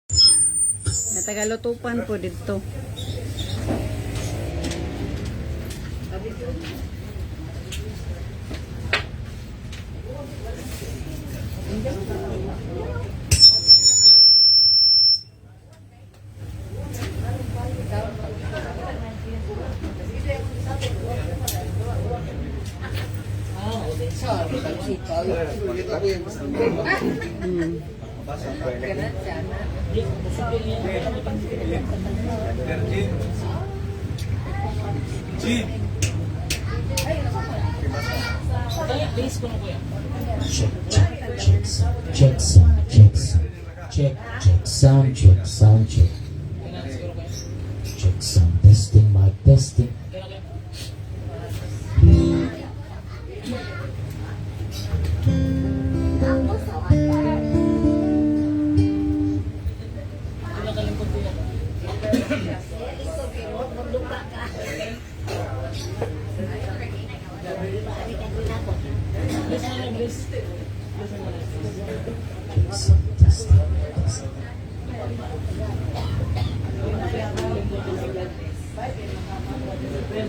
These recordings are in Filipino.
Natagalutupan po dito. Check sound, testing, mic testing. Check sound, testing, testing.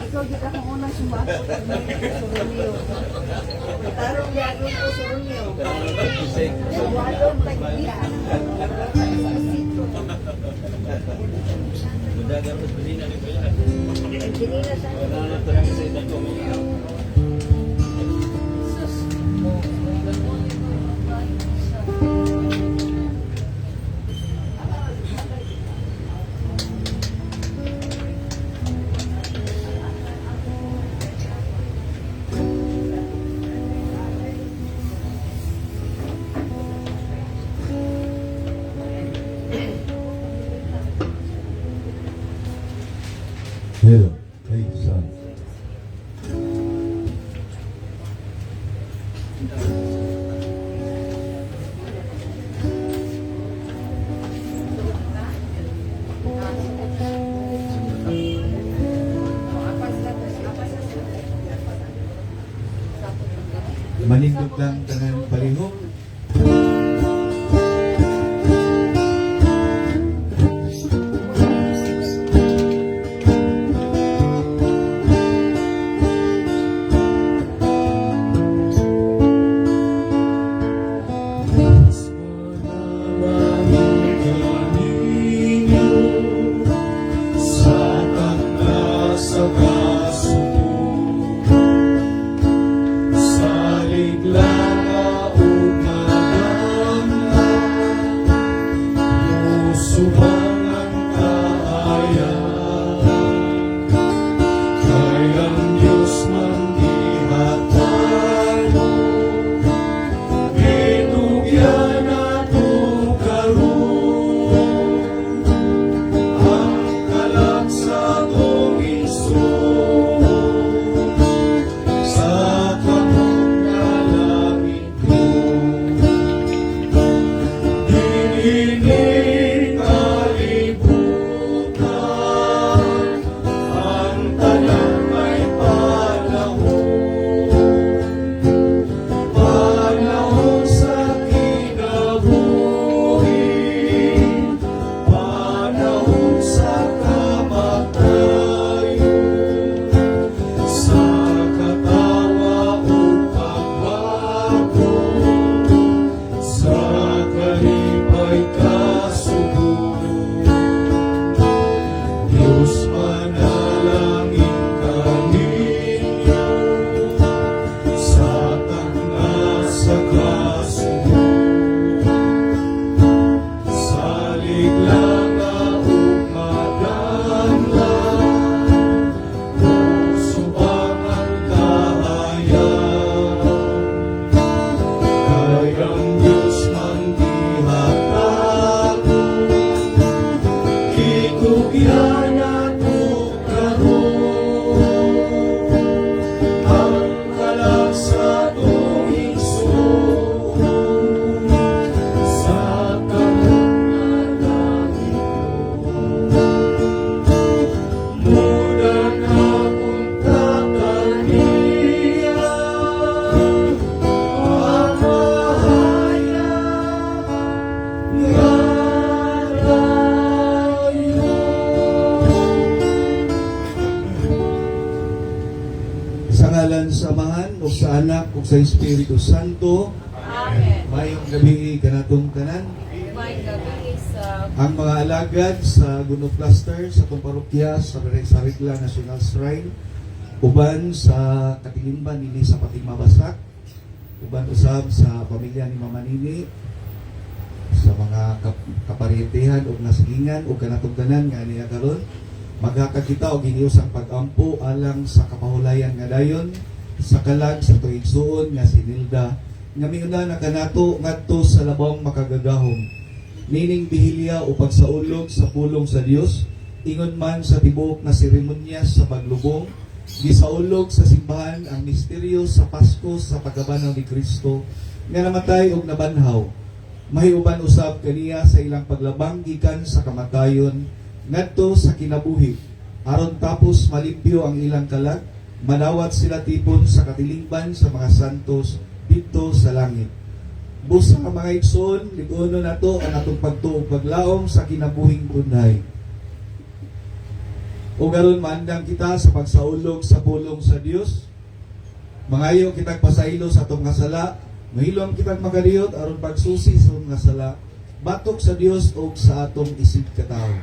Ikaw kita kung unang sumakot sa Romeo. Tarong gagawin ko sa Romeo. Walong tagbiya. Angelina sa Hello, hey son. Manindog lang tanan palihog. Salig lang ug sa Anak ug sa Espiritu Santo. Amen. Mayong gabi kanatong tanan. May gabi sa Ang mga alagad sa Guno Cluster sa itong parokya sa Regla National Shrine, uban sa katilingban nini sa Patimabasak, uban usab sa pamilya ni Mama Nini, sa mga kaparitehan o nasilingan o kanatugdanan nga niya karon, magkakakita o ginius ang pag-ampo alang sa kapahulayan nga dayon sa kalag sa tuigsuon nga si Nilda nga miuna na kanato ngadto sa labong makagagahom nining bihilya o pagsaulog sa pulong sa Dios ingon man sa tibuok na seremonya sa paglubong gisaulog sa simbahan ang misteryo sa Pasko sa pagkabanaw ni Kristo nga namatay og nabanhaw. Mahiuban usab kaniya sa ilang paglabang gikan sa kamatayon ngadto sa kinabuhi aron tapos malimpyo ang ilang kalag, manawat sila tipon sa katilingban sa mga santos dito sa langit. Busa ka mga igsoon, liguno na to ang atong pagtuog paglaom sa kinabuhing tunay. O garon maandang kita sa pagsaulog sa pulong sa Dios. Mangayo kitag pasaylo sa atong kasala, mahilom kitag magariyot aron pagsusi sa atong kasala, batok sa Dios o sa atong isip katawo.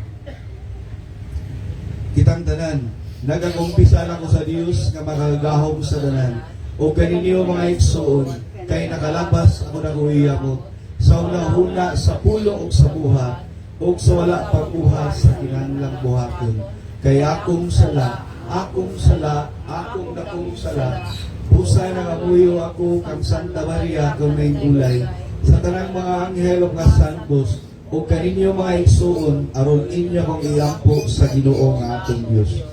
Kitang tanan, nagakumpisa na ko sa Dios nga makagahom sa tanan. O ganinyo mga igsoon, kay nakalabas ako na kuhiya mo sa una sa pulong o sa buhat o sa wala pagbuhat sa kinahanglang buhaton. Kay akong sala, akong dakong sala, pusay na kamuyo ako kang Santa Maria kung may gulay, sa tanang mga anghel o nga santos, o kaninyo mga igsoon, aron inyo kong iampo sa Ginoo nga atong Dios.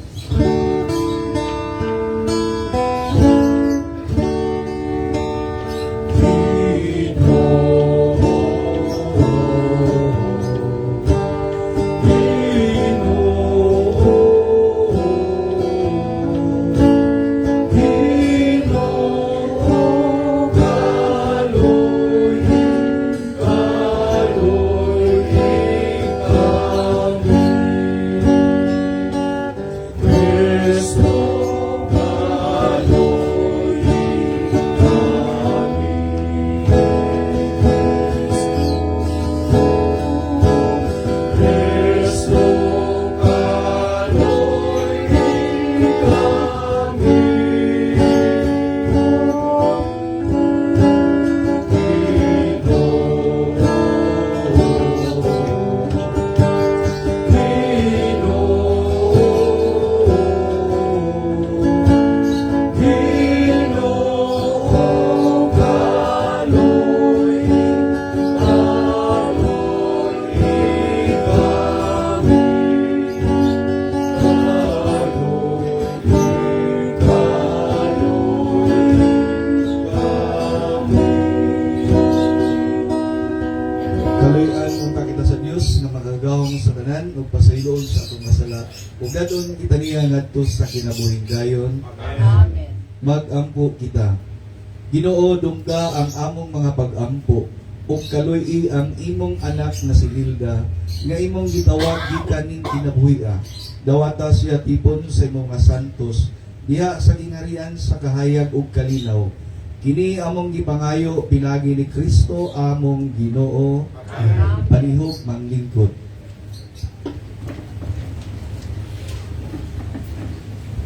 Kaluyan unta kita sa Dios nga magagawong sa tanan ug pasayloon sa atong masala. Ug dadon kita niya ngadto sa kinabuhing dayon. Amen. Magampo kita. Ginoo dungga ang among mga pag-ampo ug kaluy ang imong anak na si Hilda nga imong gitawag gikan ning kinabuhi. Dawata siya tipon sa imong mga santos diha sa gingharian sa kahayag ug kalinaw. Kini among gipangayo pinagi ni Kristo among Ginoo. Palihog manglingkod.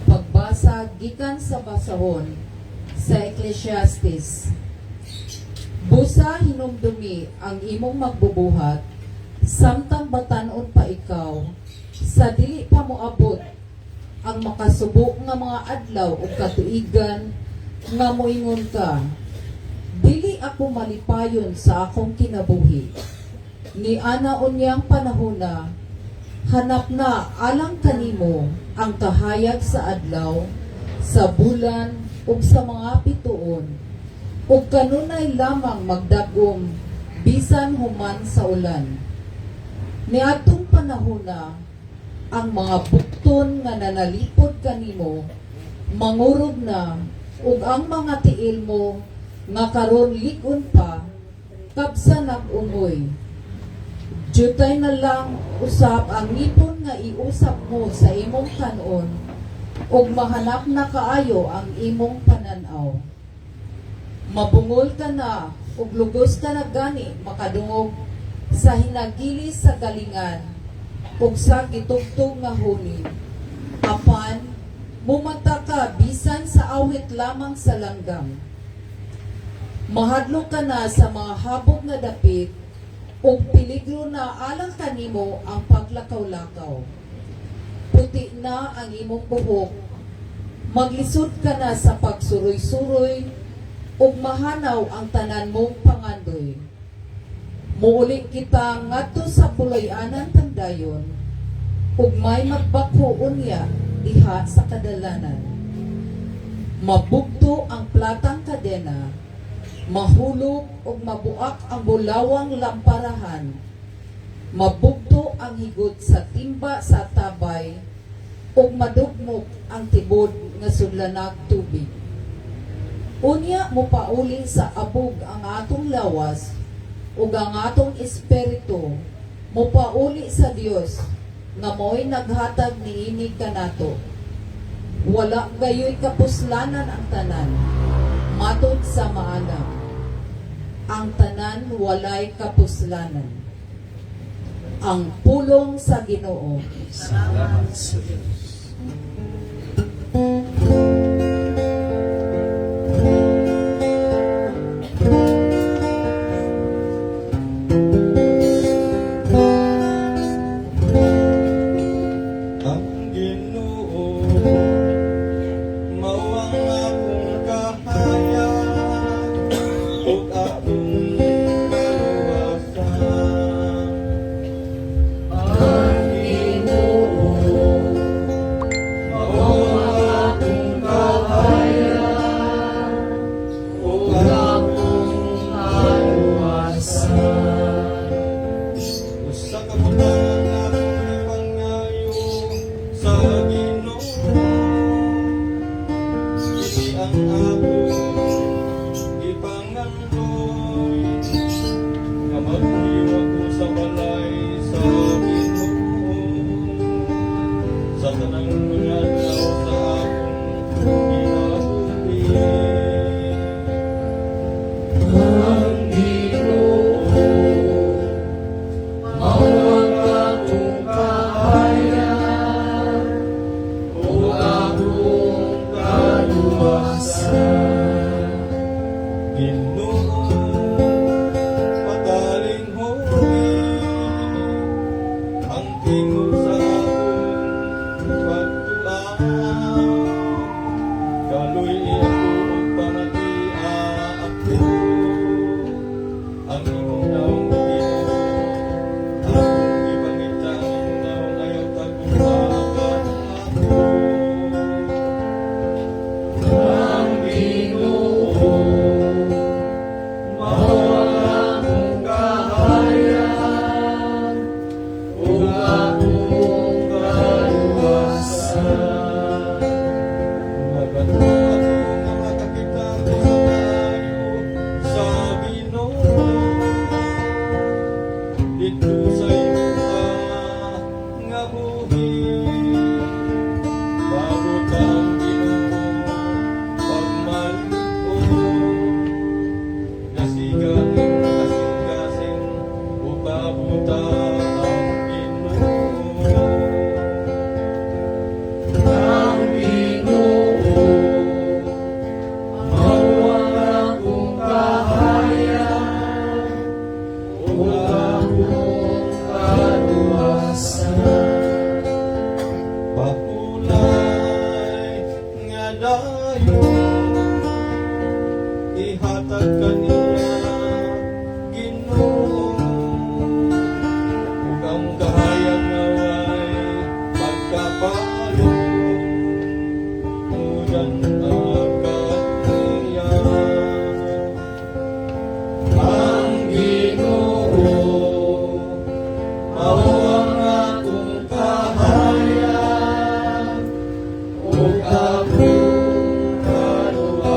Pagbasa gikan sa basahon sa Ecclesiastes. Busa hinumdumi ang imong magbubuhat, samtang batanon pa ikaw, sa dili pa moabot ang makasubo nga mga adlaw o katuigan nga moingon ka, dili ako malipayon sa akong kinabuhi. Ni ana unyang panahona, hanap na alang kanimo ang kahayag sa adlaw, sa bulan, ug sa mga pituon, ug kanunay lamang magdagom bisan human sa ulan. Ni atong panahona, ang mga bukton nga nanalipod kanimo mangurog na, ug ang mga tiil mo nga karon lig-on pa kabsa nag-ungoy. Jutay na lang usab ang ngipon nga iusap mo sa imong kanon ug mahanap na kaayo ang imong pananaw. Mabungol ka na, ug lugos ka na gani, makadungog sa hinagili sa galingan, ug sa gitugtog nga huni. Apan, mumata ka bisan sa awit lamang sa langgam. Mahadlok ka na sa mga habog nga dapit, ug peligro na alang kanimo ang paglakaw-lakaw. Puti na ang imong buhok, maglisod ka na sa pagsuroy-suroy, ug mahanaw ang tanan mong pangandoy. Muulit kita ngadto sa pulayanan tangdayon, ug may magbakhoon niya diha sa kadalanan. Mabugto ang platang kadena, mahulog ug mabuak ang bulawang lamparahan. Mabugto ang higot sa timba sa tabay, ug madugmok ang tibod nga sudlanag tubig. Unya mo pauli sa abog ang atong lawas, ug ang atong espiritu mo pauli sa Dios nga mo'y naghatag niini kanato. Wala gayoy kapuslanan ang tanan, matod sa maalam. Ang tanan walay kapuslanan. Ang pulong sa Ginoo. Salamat sa Diyos. Ang Ginoo mao ang akong kahayag ug akong kaluwasan. Ang Ginoo mao ang akong kahayag ug akong kaluwasan. Usa ka butangan akong ipangayo sa Ginoo, dili ang akong ipangandoy, nga magpuyo ako sa balay sa Ginoo, sa tanang mga adlaw sa akong kinabuhi. Ang Ginoo mao ang akong kahayag ug akong kaluwasan. Ginoo, padaling huli ang tingog sa akong pagtuan. Kaloy ako ug pamatia ako ang imong naong Ginoo. Akong ipangita ang imong naong ayaw tagpuan ako. Ang Ginoo mao ang akong kahayag ug akong kaluwasan. Magato ako nga makakita ko sa tayo sa Ginoo, dito sa iyong nga buhi. Babot ang Ginoo pagmaluon, nasigang kasing-kasing ug babot ang Ginoo. Ang Ginoo mao ang akong kahayag ug akong kaluwasan. Pakulay nga dayon ihatag kaniya Ginoo, ug ang kahayag nga way pagkapalo mudan agad niya. Ang Ginoo mao ang akong kahayag ug akong kaluwasan.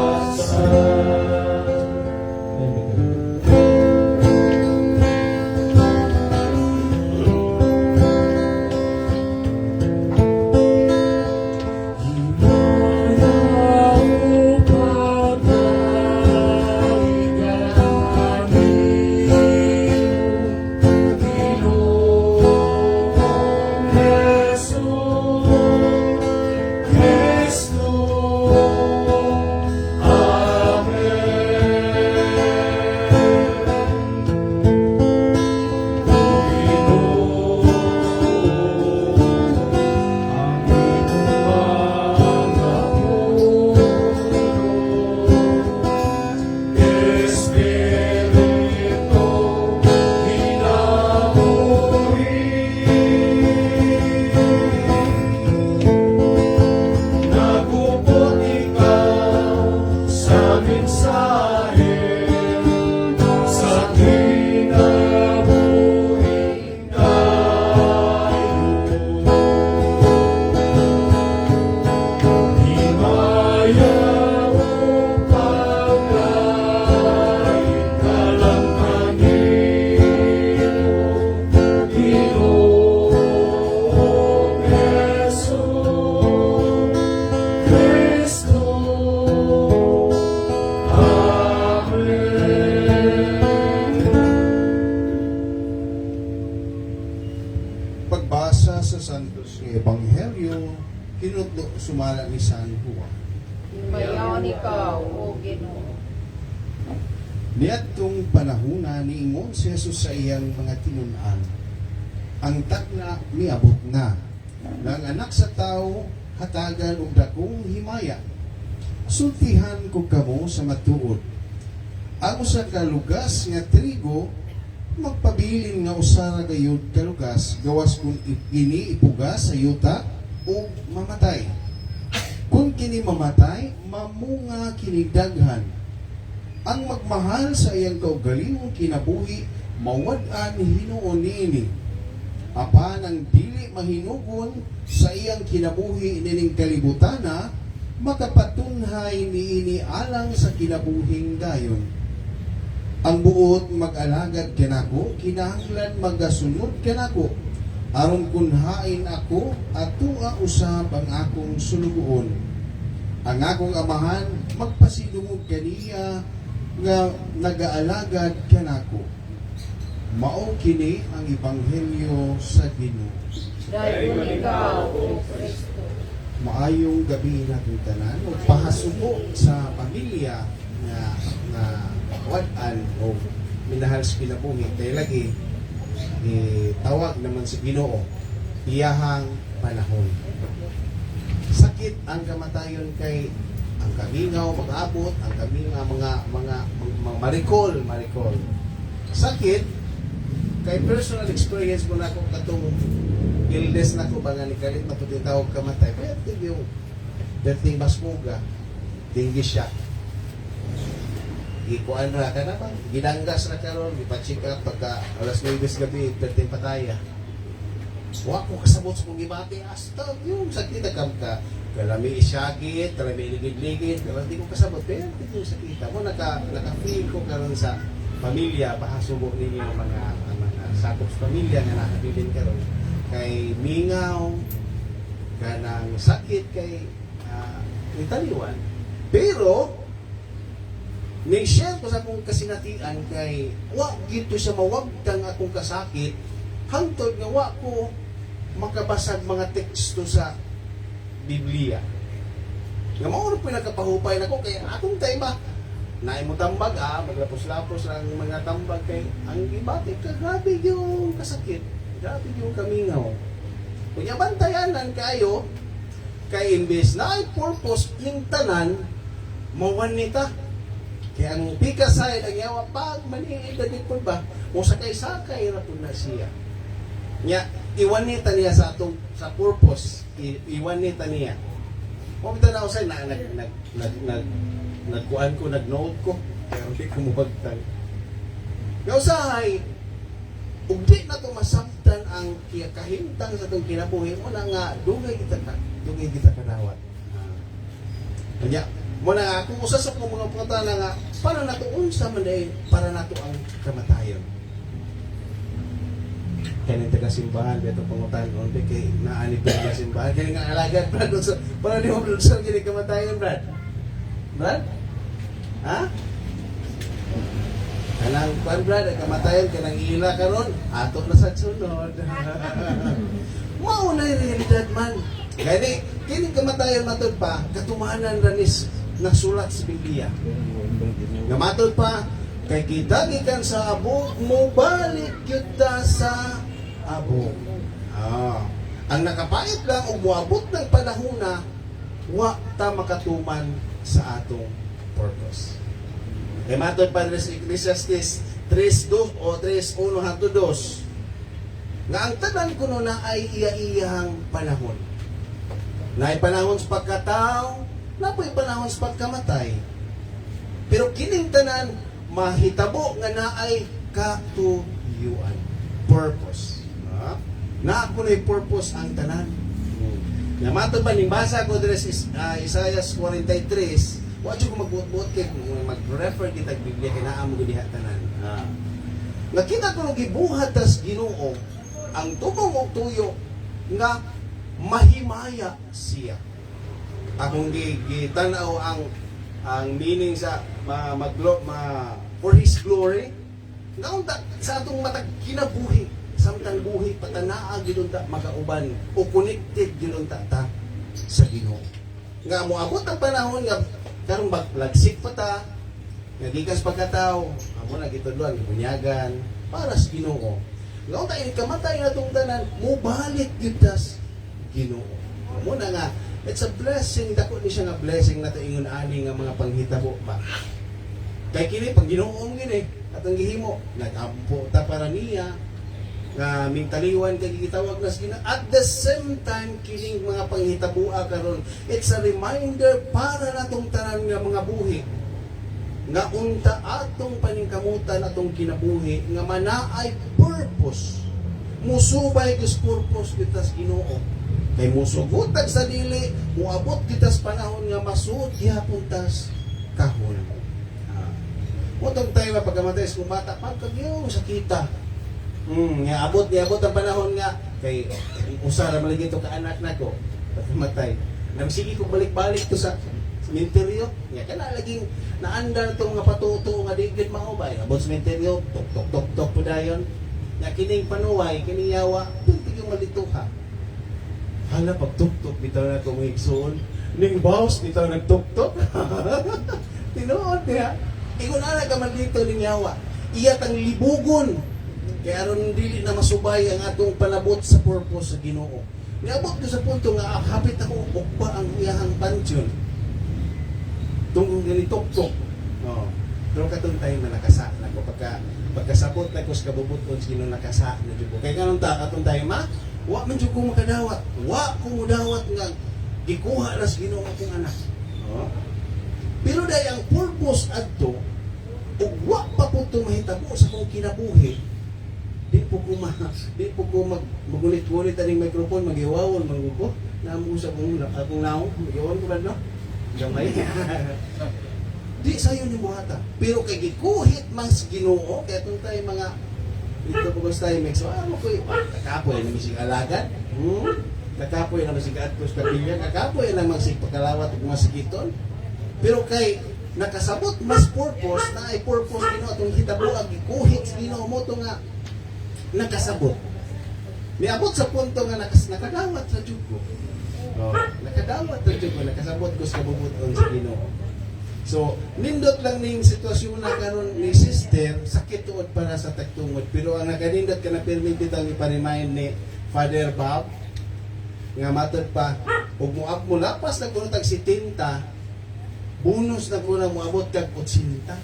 mensahe sa kinabuhi tayo. Himaya upang kahit kalamangin mo, Ginoong Hesus Kristo. Pagbasa sa Santos ng Ebanghelyo, kinudlo sumala ni San Juan. Mayaon ikaw, O Ginoo. Niadtong panahuna niingon si Jesus sa iyang mga tinunan, ang tagna miabot na, ng anak sa tao hatagan og dakong himaya. Sultihan ko kamo sa matuod. Ang usa ka lugas nga trigo magpabilin nga usa ra gayud ka lugas gawas kung kini ipugas sa yuta o mamatay. Kung kini mamatay, mamunga kini daghan. Ang magmahal sa iyang kaugalingong kinabuhi, mawad-an hinuon niini. Apan ang dili mahinugon sa iyang kinabuhi nining kalibutana, makapatunhay niini alang sa kinabuhing dayon. Ang buot mag-alagad kanako, kinahanglan magasunod kanako. Aron kunhain ako, atua usab ang akong sulugoon. Ang akong amahan, magpasidungog kaniya nga nagaalagad kanako. Mao kini ang ebanghelyo sa Ginoo. Dayon ikaw, O Kristo. Maayong gabi natin tanan ug pahasubo sa pamilya nga wad-an o minahal sa kinabuhi kay lagi tawag naman sa Ginoo iyahang panahon. Sakit ang kamatayon kay ang kamingaw mag-abot, ang kamingaw mga marikol. Sakit kay personal experience ko na ako katong illness na ko ba nga ni kalit maputi tawag kamatay. Pero yung dating basmuga, dengue shock. Ikuan ra ka na ba? Ginanggas na karon, gipa-check up pagka alas 9 gabi, dating pataya. Wa ko kasabot sa kong gibati, hasta yung sakit na kam ka. Kalami isyagit, kalami ligid-ligid, kalami di ko kasabot. Pero yung sakit mo, naka-feel ko karon sa pamilya, pahasubo ninyo mga sakop sa pamilya nga nakabilin karon kay mingaw kanang sakit kay italiwan. Pero ni-share ko sa akong kasinatian kay wa gito siya mawagtang akong kasakit hangtod nga wa ko makabasag mga teksto sa Biblia. Nga mao ro pinagkapahupay nako kay akong time naay mo tambag maglapos-lapos ang mga tambag kay ang gibati ka grabe yung kasakit. Grabe yung kamingaw. Kunya bantayanan kayo kay imbes na ay purpose ning tanan mawan nita. Kaya ang pikasay ang yawa pag maniid na po ba mo sakay-sakay ra pud na siya. Nya iwan nita niya sa atong sa purpose, iwan nita niya. Mo bitaw na usay nagkuan ko, nag-note ko kaya hindi ko mabagtang. Nga usahay ug di na to masabtan ang kahimtang sa itong kinabuhi mo na nga dugay kita kadawat. Kanya mo na kung usa sa mga pangutana nga para nato unsa man day para nato ang kamatayon. Kaya taga simbahan dito pangutan on kay naani pa sa simbahan kaya nga alagad brad para di mo sa gini kamatayon brad. Brad? Ha? Kanang kuan brad, kamatayan kanang ila karon, ato na sa sunod. Mao na yung realidad man. Kaya kini kamatayan matod pa, katumanan ranis nasulat sa Biblia. Nga matod pa, kay kita gikan sa abog mo balik kita sa abog. Ang nakapait lang o muabot ng panahon na wa ta makatuman sa atong purpose. Kaya matod pa rin sa Ecclesiastes 3:2 o 3:1 hangtod 2 nga ang tanan kuno na ay iya-iyahang panahon. Na ay panahon sa pagkatao, na po'y panahon sa pagkamatay. Pero kining tanan mahitabo nga naay katuyuan, purpose. Na ako na purpose ang tanan. Nga matod ba ning basa ko dres Isaiah 43, wa jud ko magbuot-buot kay mag-refer kita sa Biblia kay naa mo diha tanan. Nakita ko nung gibuhat tas Ginoo ang tubong og tuyo nga mahimaya siya. Akong gitanaw ang meaning sa for His glory. Naunta sa atong matag kinabuhi, samtang buhi patanaa gid unta magauban o connected gid unta ta sa Ginoo. Nga moabot ang panahon nga karong lagsik pa ta, nga gikas pagkatao, amo na gitudloan bunyagan para sa Ginoo. Nga unta ini kamatay natong tanan, mubalik gyud tas Ginoo. Amo na nga it's a blessing, dako ni siya nga blessing nato ingon ani nga mga panghitabo ba. Kay kini pag Ginoo gini atong gihimo, nag-ampo ta para niya nga mingtaliwan kay gitawag nas Ginoo. At the same time kining mga panghitabua karon, it's a reminder para natong tanan nga mga buhi nga unta atong paningkamutan atong kinabuhi nga manaay purpose. Musubay kus purpose kita sa Ginoo. Kay musugutag sa dili, muabot kita sa panahon nga masuot gihapon tas kahon. Utong tayo pagkamatay sa bata, pagkagyo sa kita. Nga abot ang panahon nga kay usara malagi to ka anak nako pagkamatay. Nagsige ko balik-balik to sa sementeryo. Nga kana laging naandar tong nga patuto nga di gid maubay. Abot sa sementeryo, tok po dayon. Nga kining panuway, kining yawa, tigong malituha. Hala pag tuk-tuk bitaw na kong igsoon. Ning boss bitaw nagtuk-tuk. Tinuod niya. Ingon ana ka man dito ning yawa. Iya tang libugon. Kaya aron dili na masubay ang atong palabot sa purpose sa Ginoo. Niabot ko sa punto nga hapit ako ugba ang iyahang pansyon. Tung tuk-tuk. Oh. Pero katong time na nakasa na ko pagkasabot na ko sa kabubuton sa Ginoo nakasa na jud ko. Kay kanang ta katong time wa man jud ko makadawat. Wa ko mudawat nga gikuha na sa Ginoo akong anak. Oh. Pero dahil ang purpose adto ug wa pa po ito mahitabo sa kong kinabuhi, di po ko magulit-gulit aning microphone, mag-iwawon, mag-upo, naamo sa akong naong, mag-iwawon ko ba no? Gamay. Di sayo ni buhata. Pero kay gikuhit mang sa Ginoo, kaya itong tayo mga dito po tayo mix, mo ko kakapoy na misig alagan, kakapoy na misig atos kapilya, kakapoy na masig pagkalawat ug masigiton. Pero kay nakasabot mas purpose na ay purpose Ginoo atong hitabo ang gikuhit sa Ginoo mo to nga nakasabot. Miabot sa punto nga nakadawat sa jud ko. Nakadawat sa jud ko, nakasabot ko sa kabubuton sa Ginoo. So, nindot lang ning sitwasyon na karon ni sister, sakit tuod para sa tagtungod. Pero ang nakanindot ka na permit bitaw ni pa-remind ni Father Bob nga matod pa ug mo lapas na kuno tag 70 bonus na muna moabot kag 80.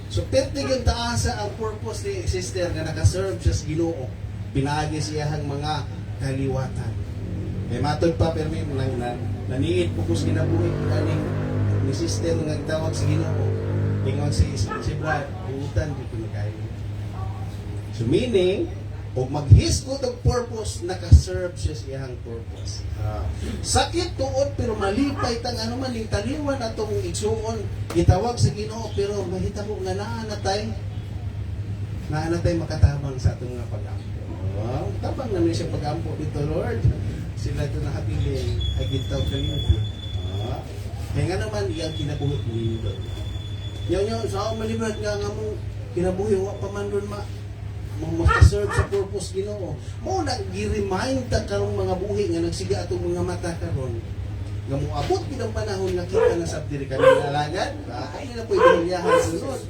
So perti yung taasa ang purpose ni sister nga nakaserve siya sa Ginoo. Pinaagi siyang mga kaliwatan. Kay matod pa permi naniid pukus kinabuhi ani ni sister nga tawag sa Ginoo. Ingon si Brad, utan di ko nakain. So meaning og maghisgot og purpose naka-serve siya siyang purpose. Sakit tuod pero malipay tang ano man ning taliwan atong igsuon gitawag sa Ginoo pero mahitabo nga naa na tay makatabang sa atong nga pag-ampo. Wow, tabang na siya pag-ampo dito Lord. Sila ito nakabiling ay gitaw kalimti. Kaya nga naman iyang kinabuhi nindo. Nyaw sa malibad nga mo kinabuhi wa pa man ron makaserve sa purpose Ginoo. Mo nag-remind ta karong mga buhi nga nagsiga atong mga mata karon. Nga moabot gid ang panahon nga kita na sa diri kami alagad. Kaya na po ibuliyahan sunod.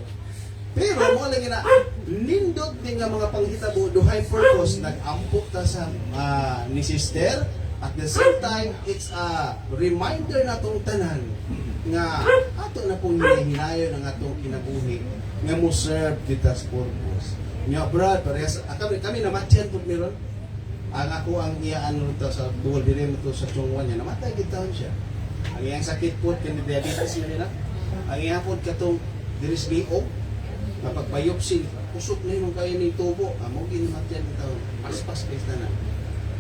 Pero mo lagi na nindot din nga mga panghitabo duhay purpose nag-ampo ta sa ni sister. At the same time, it's a reminder na itong tanan nga ato na pong hinahinayon ang atong kinabuhi nga mo serve kita sa purpose. Nga brad, parehas, kami namatyan po meron. Ang ako ang iyaan ito sa buhol, dire mo ito sa tungwan niya, namatay gitawon siya. Ang iyang sakit po, kani diabetes niya nila. Ang iyang po katong there is liog, kapag biopsy, kusog na yung kaya ni tubo, amo ginamat yan ng tao, paspas kayo na.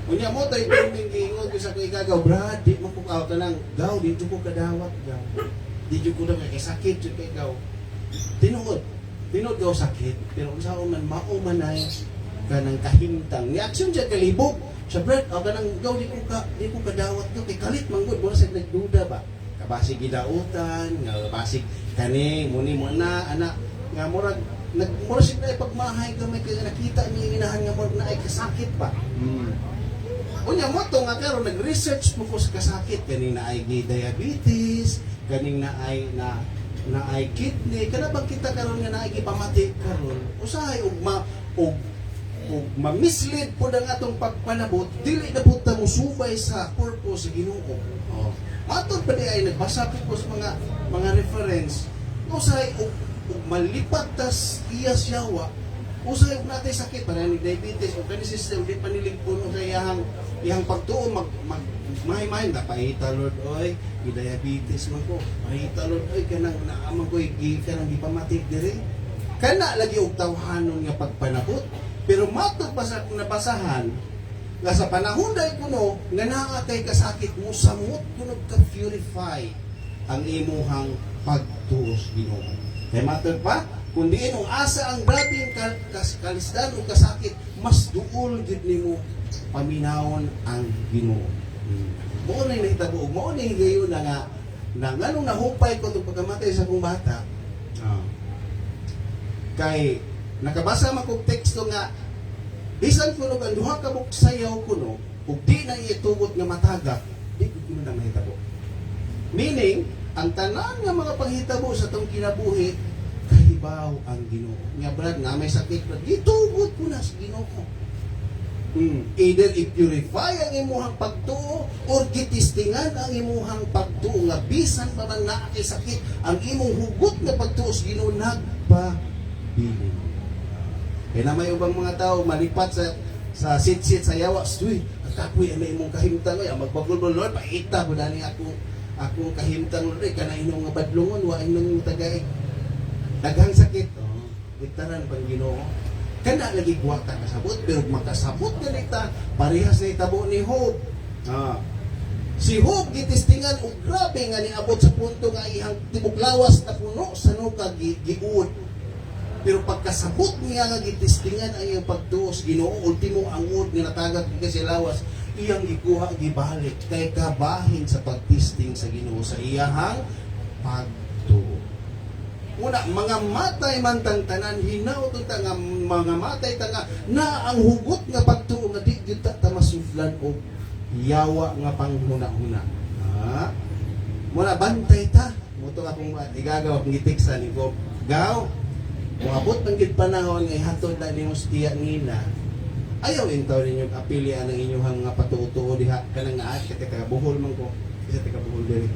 Unya mo tayo tingin giingod ko sa ko ikagaw, Brad, di mo kukaw ka ng gaw, di ko kadawat gaw. Di ko na kay sakit jud kay gaw. Tinuod gaw sakit, pero kung saan man maumanay kanang kahimtang ni action siya kalibog. Sa Brad, o kanang gaw di ko kadawat gaw kay kalit manggod mo sa nagduda ba. Kabasig gidautan, nga basig kani muni mo na anak nga murag nagmurag na ipagmahay gamay kay nakita ni inahan nga murag na ay kasakit ba. Unya mo to nga karon nag-research mo ko sa kasakit kaning na ay diabetes, kaning na ay kidney, kana bang kita karon nga naay gipamati karon. Usahay og ma-mislead po ang atong pagpanabot, dili na po ta mo subay sa purpose sa Ginoo. Oh. Matod pa di ay nagbasa po sa mga reference. Usahay og malipat tas iya siyawa. Usahay og natay sakit para ni diabetes o kani system di paniligpon o sa iyang pagtuo mahimahin na pahita Lord oy diabetes man ko pahita Lord oy kanang naamang ko kanang gipamatik diri kana lagi og tawhanon nga pagpanabot pero matod pa sa akong nabasahan nga sa panahon dai kuno nga naa kay kasakit mo samot kuno ka purify ang imuhang pagtuos Ginoo kay matod pa kung diin ang asa ang grabing kalisdan o kasakit mas duol gid nimo paminawon ang Ginoo. Mo na nahitabo, mo na higayon na nga nganong nahupay ko itong pagkamatay sa akong bata. Kay nakabasa man kog teksto nga bisan kuno ang duha ka buk sayaw kuno ug di na itugot nga matagak, di ko kuno na mahitabo. Meaning, ang tanan nga mga panghitabo sa tong kinabuhi kahibaw ang Ginoo. Nga Brad, na may sakit Brad, gitugot ko na sa Ginoo. Either i-purify ang imuhang pagtuo or gitistingan ang imuhang pagtuo nga bisan pa man naa kay sakit ang imong hugot nga pagtuo sa Ginoo nagpabilin. Kaya na may ubang mga tao malipat sa sit-sit sa yawa, uy, kapoy ang imong kahimtang ay magpagulbol Lord, paita po dani ako kahimtang Lord, kana inong nga badlongon wa inong tagay daghang sakit. Iktaran pang Ginoo. Kana lagi guwata kasabot pero makasabot ganita parehas na itabo ni Job. Si Job gitistingan og grabe nga niabot sa punto nga iyang tibok lawas na puno sa nuka giud. Pero pagkasabot niya nga gitistingan ang iyang pagtuos Ginoo ultimo ang ud nga natagak kasi lawas iyang gikuha gibalik kay kabahin sa pagtisting sa Ginoo sa iyang pagtuo. Una, mga matay man tang tanan, hinaw ito nga mga matay tanga na ang hugot nga pagtuo nga di gyud ta masuflan o yawa nga panghuna-huna. Muna bantay ta. Muto akong igagaw akong gitiksa ni ko. Gaw, kung abot ng gid panahon nga hatod na nimo stiya nila. Ayaw intaw ninyo apilian ang inyong nga patuo-tuo diha kanang nga at buhol man ko. Isa tika buhol diri.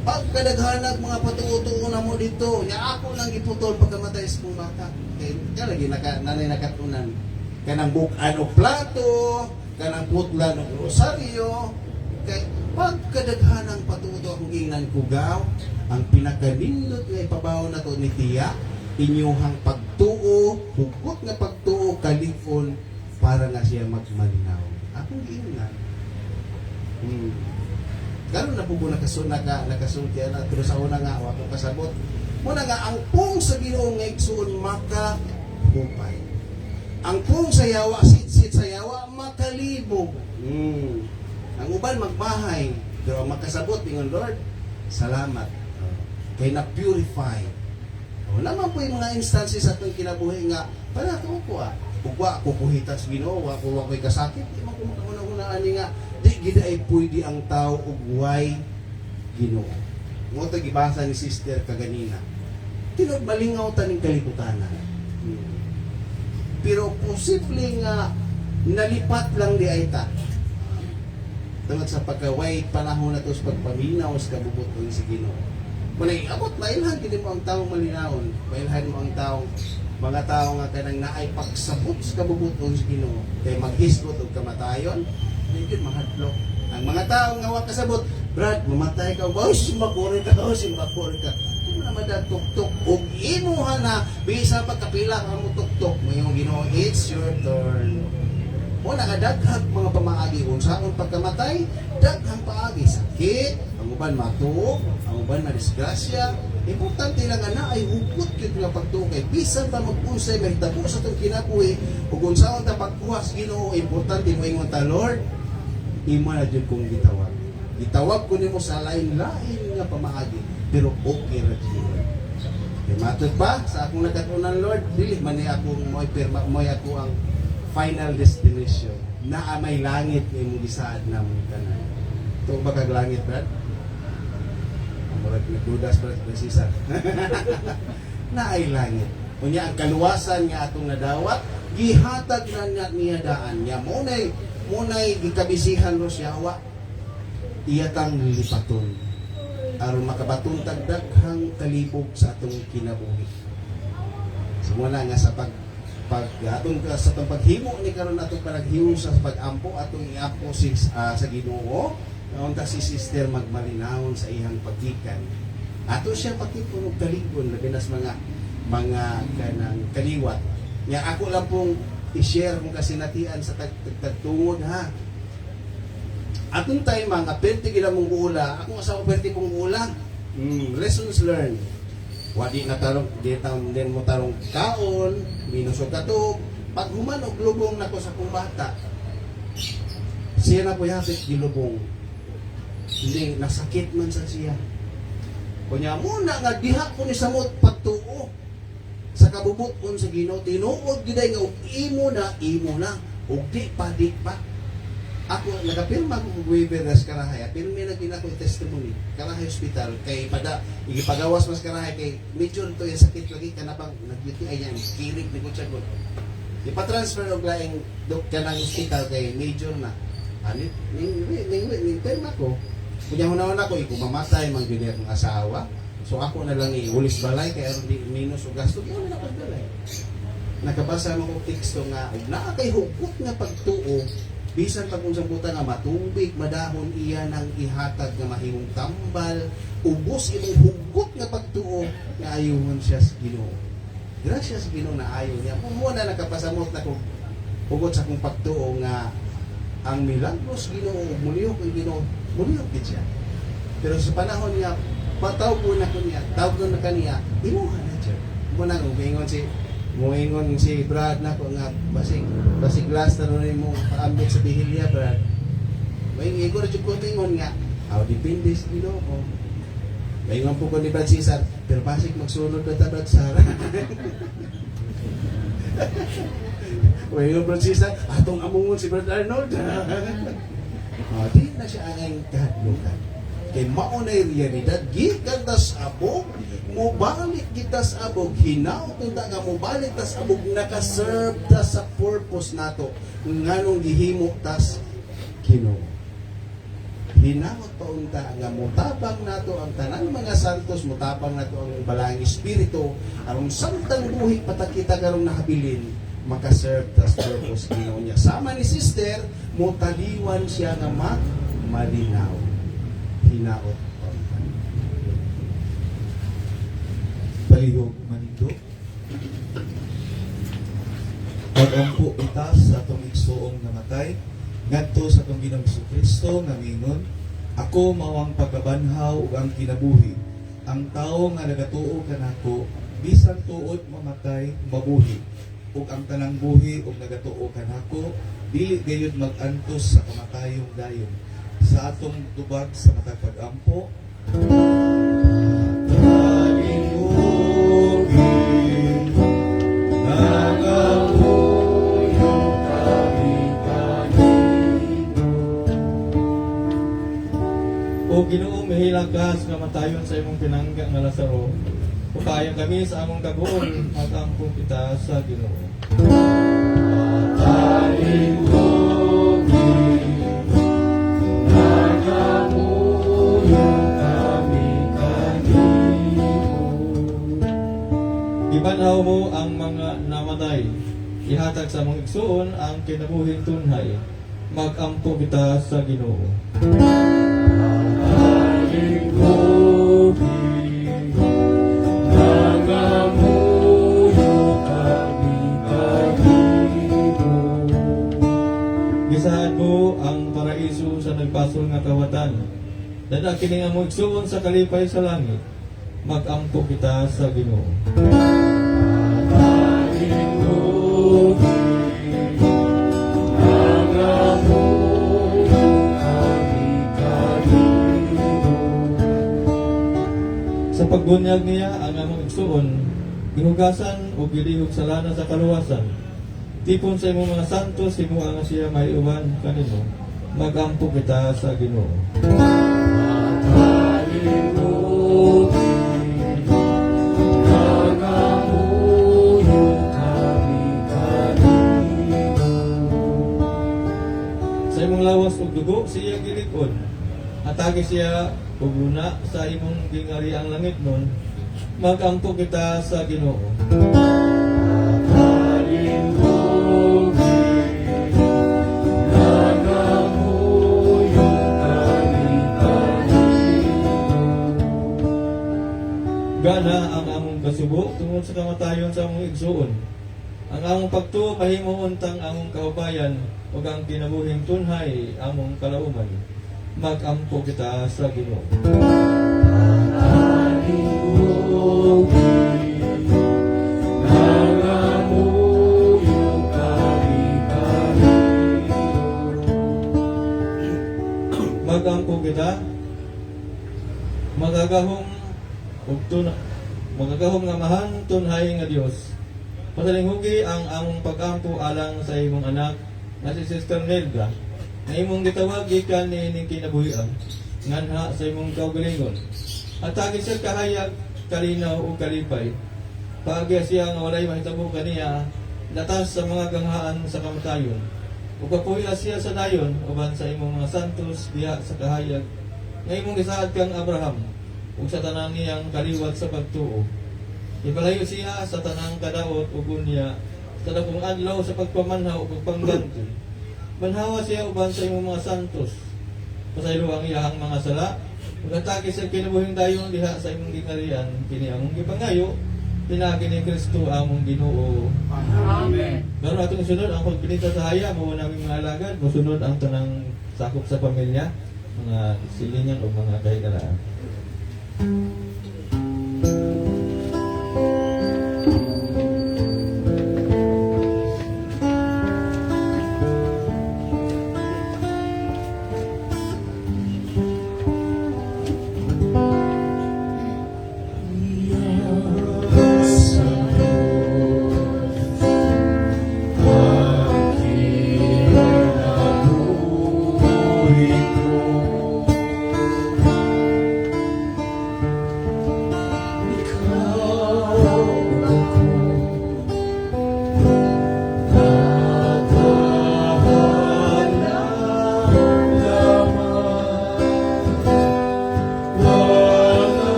Pagkadaghanag mga patuo-tuo na mo dito, ya ako lang iputol pagkamatay sa kong bata. Kaya lagi nanay nakatunan. Kanang bukan o plato, kanang putlan o rosaryo. Kaya pagkadaghanang patuo-tuo akong ingnan kugaw, ang pinakanindot nga ipabaw na to ni Tiya, inyuhang pagtuo, hugot nga pagtuo, kalifon, para nga siya magmalinaw. Akong ingnan. Gano'n na po mo nakasulti na pero sa una nga ako kasabot muna nga ang pong sa Ginoo nga igsuon makahupay ang pong sa yawa sit sa yawa makalibog ang uban magmahay pero makasabot ingon Lord salamat kay na purify naman po yung mga instances sa itong kinabuhi nga para ito ko ugwa ako kuhitan sa Ginoo ako kasakit di man ko makamunang-unaan nga di gid ay pwede ang tao ugway Ginoo. Mo ta gibasa ni sister kaganina. Tinud malingaw ta ning kalibutanan. Pero posible nga nalipat lang di ay ta. Tungod sa pagkaway panahon na to sa pagpaminaw sa kabubuton si Ginoo. Kung abot mailhan gid mo ang taong malinawon, mailhan mo ang taong mga tao nga kanang naay pagsabot sa kabubuton si Ginoo kay maghisgot og kamatayon. Hindi mahadlok. Ang mga tao nga wa kasabot, Brad, mamatay ka. Wow, simbakore ka. Hindi mo na madatugtog ug imuha na bisa pagkapila ka mo tuktok mo yung Ginoo, it's your turn. O nakadaghag mga pamaagi unsaon pagkamatay, daghang paagi sakit, ang uban matuog, ang uban madisgrasya. Importante lang na ay hugot gyud nga pagtuo kay bisan pa mag-unsay mahitabo sa tong kinabuhi ug unsaon ta pagkuha sa Ginoo, importante mo ingon ta, Lord, imo na jud kong gitawag. Gitawag ko nimo sa lain-lain nga pamaagi, pero okay ra jud. Kay matod pa sa akong nagkatunan, Lord, dili man ni akong mo'y pirma, mo'y ako ang final destination na may langit ni mong gisaad na mong tanan. Ito ba kag langit, Brad? Murag nagdudas, Brad, Cesar. Na ay langit. Kunya ang kaluwasan nga atong nadawat, gihatag na nga niya daan niya. Munay gikabisihan ro siya, wa iyatang lipaton. Aron makabaton tagdaghang kalibog sa atong kinabuhi. Simula nga sa atong sa paghimo ni karon atong panaghimo sa pagampo atong iapo sa Ginoo, unta si sister magmalinawon sa iyang paggikan. Ato siya patipon og kaligon labi nas mga kanang kaliwat. Nya ako lang pong i-share kung kasinatian sa tagtungod ha. Atong time mga perti gila mong uula, ako sa perti kong uula. Lessons learned. Wadi na tarong din mo tarong kaon, minusog katog. Pag human og lubong nako sa kong bata, siya na po yapit gilubong. Hindi nasakit man sa siya. Kunya muna nga diha ko ni samot pagtuo sa kabubuton sa Ginoo, tinuod giday nga og imo na og di pa. Ako, nagapirma ko waiver sa Karahay. Pirmi na ginako yung testimony. Karahay Hospital. Kay pada, igipagawas mas Karahay. Kay medyo ito yung sakit lagi. Kanapang nag-UTI yan. Kirig ni Kutsa ko. Ipatransfer og laing ka ng hospital kay major na. Ano? Pirma ko. Kunya hunahon ako, mamatay, mangguni akong asawa. So ako na lang ulis balay. Kaya di minus o gasto. Kaya na pagbalay. Nakabasa mo kong teksto nga. Nakakay hugot nga pagtuo. Bisan pag kung sambutan nga matubig, madahon iya ng ihatag nga mahimong tambal, ubos imong hugot nga pagtuo nga ayuhon siya sa Ginoo. Gracias sa Ginoo na ayaw niya. Kung na nakapasamot na kung hugot sa kong pagtuo nga ang milagros Ginoo, muliyok ang Ginoo, muliyok din siya. Pero sa panahon niya, patawag ko na ko niya, tawag ko na kaniya, imuhan na siya. Muna Muingon si Brad na ko nga basig glass na rin mo paambit sa bihilya, Brad. May igor jud ko tingon nga, aw depende sa Ginoo ko. Maingon po ko ni Brad Cesar, pero basig magsulod na ta Brad Sara. Maingon Brad Cesar, atong amungon si Brad Arnold. Di na siya ang kahadlukan. Kay maunay realidad, gikan tas abog, mubalik kita sa abog, hinaw kita nga mubalik tas abog, nakaserve tas sa purpose nato, nganong gihimo tas Ginoo. Hinawat pa unta nga mutabang nato ang tanan mga santos, mutabang nato ang balang espiritu, arong samtang buhi patakita karong nahabilin, makaserve tas purpose Ginoo niya. Sama ni sister, mutaliwan siya nga malinaw. Hinaot Palihog manindog. Pag-ampo itas sa atong igsuong namatay, ngadto sa atong Ginoong Kristo nga mingon, ako mawang pagkabanhaw ug ang kinabuhi. Ang tawo nga nagatuo kanako, bisan tuod mamatay, mabuhi. Ug ang tanang buhi ug nagatuo kanako, dili gayud mag-antos sa kamatayong dayon. Sa atong tubag sa matag pag-ampo, O Ginoo, mahilang ka sa kamatayon sa imong pinangga nga Lazaro. Upayan kami sa among kagool, mag-ampong kita sa Ginoo. Ibanaw mo ang mga namatay, ihatag sa mong igsuon ang kinabuhing tunhay, mag-ampo kita sa Ginoo. Dada kini nga mo igsuon sa kalipay sa langit, magampo kita sa Ginoo. Sa pagbunyag niya ang among igsuon, ginugasan o gilihog sa lana sa kaluwasan. Tipon sa imong mga santos, imo ang siya may uban kanimo, magampo kita sa Ginoo. Sa imong lawas ug dugo siya gilikod. Atagi siya ug luna sa imong gingali ang langit nun, magampo kita sa Ginoo. Gana ang among kasubo tungod sa kamatayon sa among igsuon. Ang among pagtuo mahimo untang among kaubayan ug ang kinabuhing tunhay among kalauman. Magampo kita sa Ginoo. Magampo kita, magagahom magagahom nga mahan tunhay nga Dios. Pasalinghugi ang among pagampo alang sa imong anak nga si Sister Nelda, na imong gitawag gikan ni ining kinabuhian nganha sa imong kaugalingon. At tagi siya kahayag, kalinaw o kalipay. Paagya siya nga walay mahitabo kaniya latas sa mga ganghaan sa kamatayon. Ug kapuya siya sa dayon uban sa imong mga santos diha sa kahayag nga imong gisaad kang Abraham ug sa tanang niyang kaliwat sa pagtuo. Ipalayo siya sa tanang kadaot ug unya sa dakong adlaw sa pagpamanhaw ug pagpangganti. Manhawa siya uban sa imong mga santos. Pasaylo ang iyahang mga sala ug atake sa kinabuhing dayon diha sa imong gingalian kini among gipangayo pinagi ni Kristo among Ginoo. Amen. Pero atong sunod ang pagpinita sa haya mao naming mga alagad, mosunod ang tanang sakop sa pamilya, mga silingan o mga kahinalaan.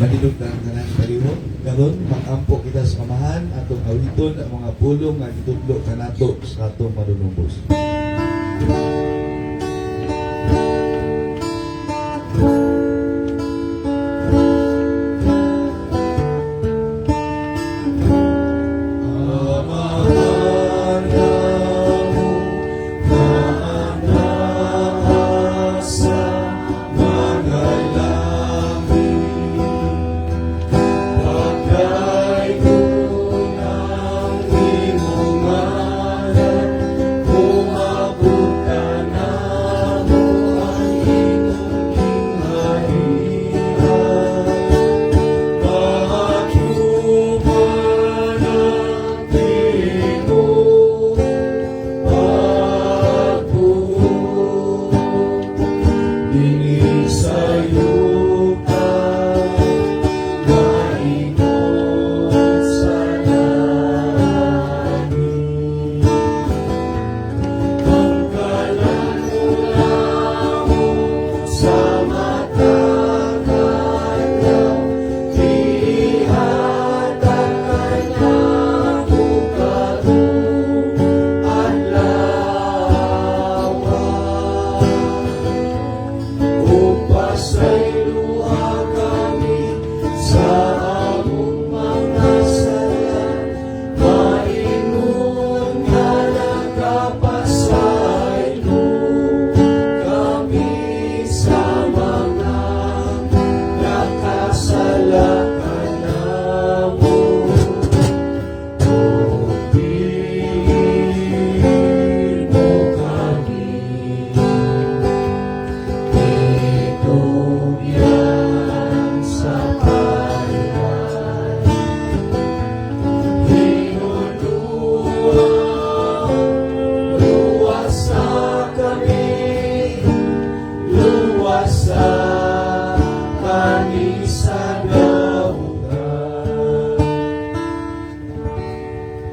Madilog na ang tanan palihog. Karon makampo kita sa kamahan atong awiton ang mga pulong nga gitudlo kanato sa atong madunubos.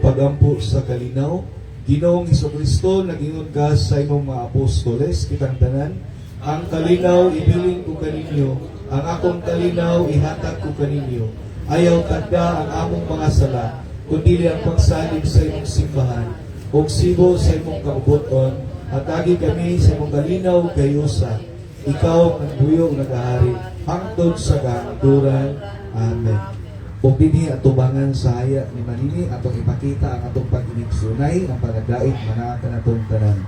Pagampo sa kalinaw, Ginoong Hesukristo, nag-ingon ka sa imong mga apostoles, kitang tanan, ang kalinaw ibilin ko kaninyo, ang akong kalinaw ihatag ko kaninyo. Ayaw tanda ang among mga sala, kundi ang pagsalig sa imong simbahan, o sibo sa imong kaubuton, at agi kami sa imong kalinaw kayusa. Ikaw ang buyong nagahari, hangtod sa kaanturan. Amen. O dinhi atubangan sa haya ni Manini atong ipakita ang atong pag-inigsunay ang panagdait manaka natong tanan.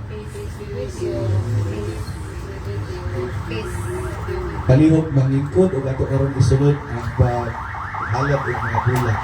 Palihog manglingkod o ato karon isunod ang paghalap og mga bulag.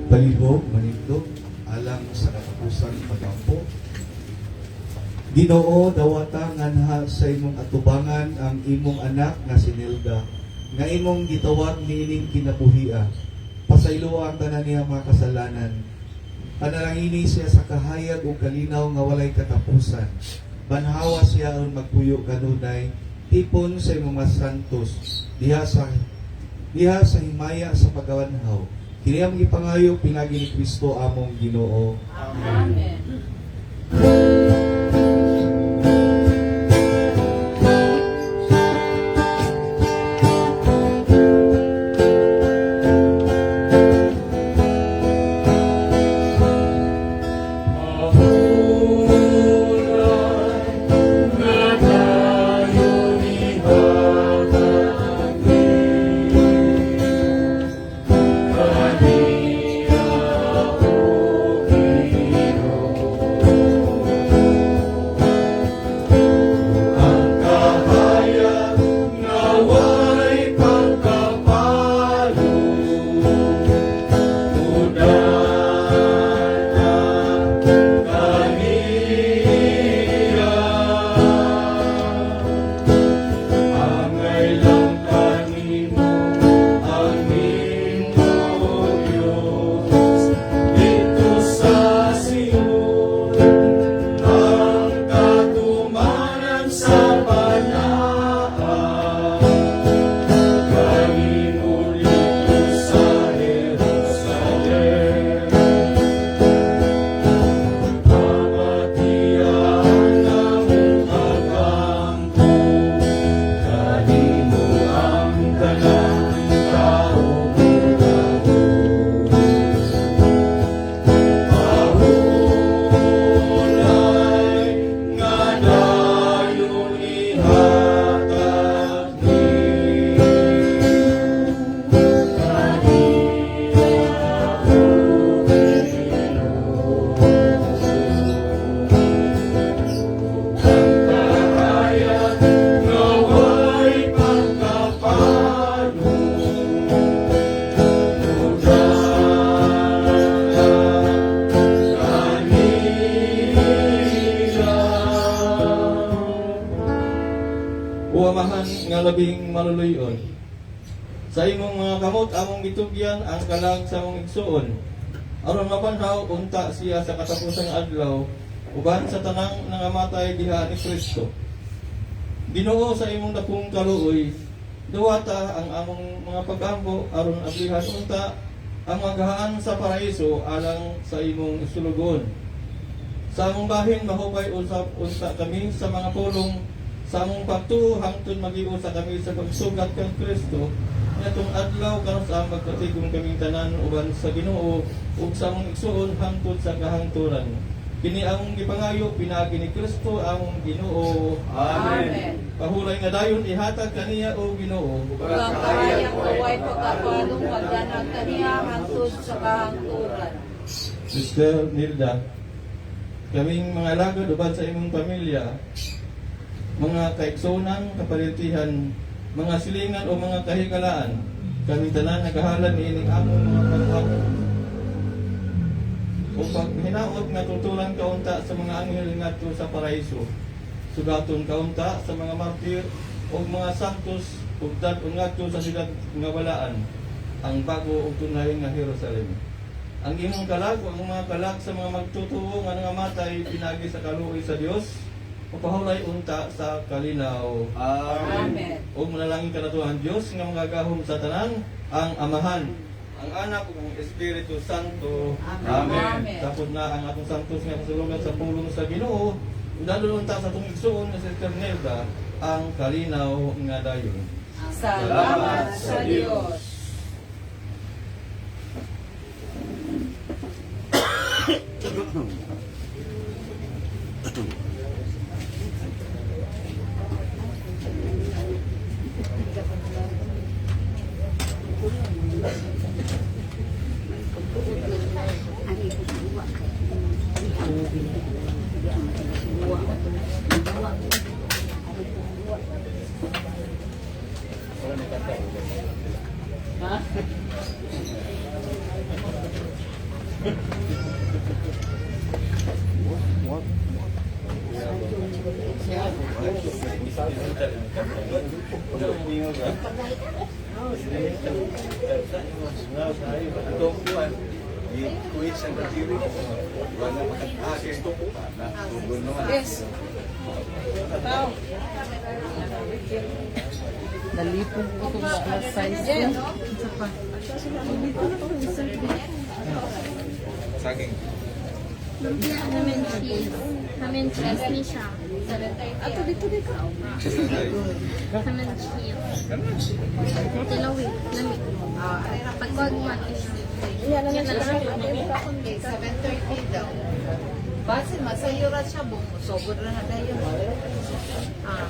Palihog, manindog, alang sa katapusan pagampo. Ginoo, dawata nganha sa imong atubangan ang imong anak nga si Nelda, nga imong gitawag niining kinabuhia. Pasaylo ang tanan niya mga kasalanan. Panalangini siya sa kahayag o kalinaw nga walay katapusan. Banhawa siya ang magpuyo kanunay, tipon sa imong mga santos, diha sa himaya sa pagawanhaw. Kini ang ipangayo pinagi ni Kristo among Ginoo. Amen. Uamahan nga labing maluluyon. Sa imong mga kamot among gitugyan ang kalag sa among igsuon. Aron mapanhaw unta siya sa katapusang adlaw uban sa tanang nangamatay diha ni Kristo. Ginoo sa imong dakong kaluoy, duwata ang among mga pag-ambo aron ablihan unta ang maghaan sa paraiso alang sa imong sulugon. Sa among bahin mahubay usap unta kami sa mga pulong sa among pagtuo hangtod magiusa kami sa pagsugat kang Kristo. Ngatong adlaw karon sa magkatigong kaming tanan uban sa Ginoo ug sa among igsuon hangtod sa kahangturan. Kini among gipangayo pinagi ni Kristo among Ginoo. Amen. Pahulay nga dayon ihatag kaniya o Ginoo. Ugang kahayang kaway pagkapalong magdanag kaniya hangtod sa kahangturan. Sister Nilda, kaming mga lagad uban sa imong pamilya, mga kaigsunan, kaparintihan, mga silingan o mga kahigalaan, kami tanan nagahalan niining among mga pag-amo. O pag hinaot nga tutulan kaunta sa mga anghel ngadto sa paraiso, sugaton kaunta sa mga martir o mga santos ug dad-on ngadto sa siyudad nga balaan, ang bago ug tunay nga Jerusalem. Ang imong kalag o ang mga kalag sa mga magtutuo nga nangamatay pinagi sa kaluoy sa Dios, Papahulay unta sa kalinaw. Amen. O manalangin ka na to ang Diyos nga magagahom sa tanan, ang Amahan, ang Anak ug ang Espiritu Santo. Amen. Tapos na ang atong santos nga kasulungan sa pulong sa Ginoo. Dalon unta sa atong igsoon nga Sister Nelda, ang kalinaw nga dayon. Salamat sa Diyos. Yes. Tao. Dalipong ko itong alas size ko. Isa pa. Ham and cheese ni siya. Ato dito dito. Ham and cheese. Tilawin. Lamig. Pagwagwan. Yan naman siya. Okay, 7:30 daw. Base masayura siya bung sobra na tayo. Ah.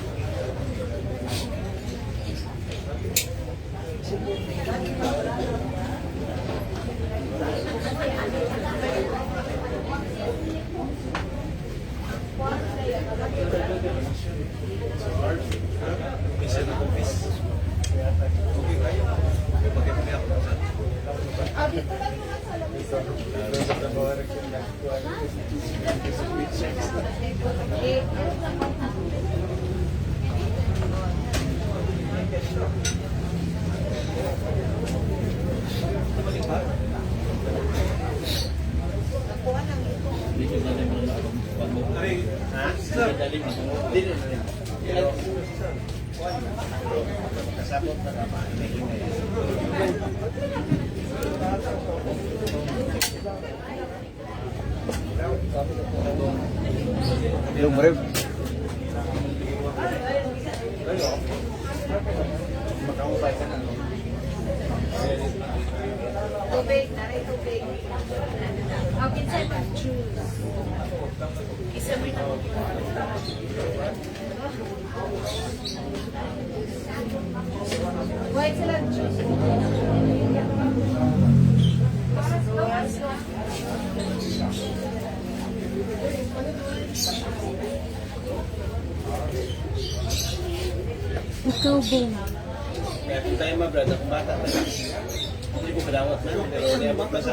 Tubig, naray tubig. Okay, sir. Choose. Isa mo ito. White salad juice. Ikaw, Bong. Kaya kung tayo brad, akong bata tayo. Hindi ko kadawat na. Pero hindi ako basa.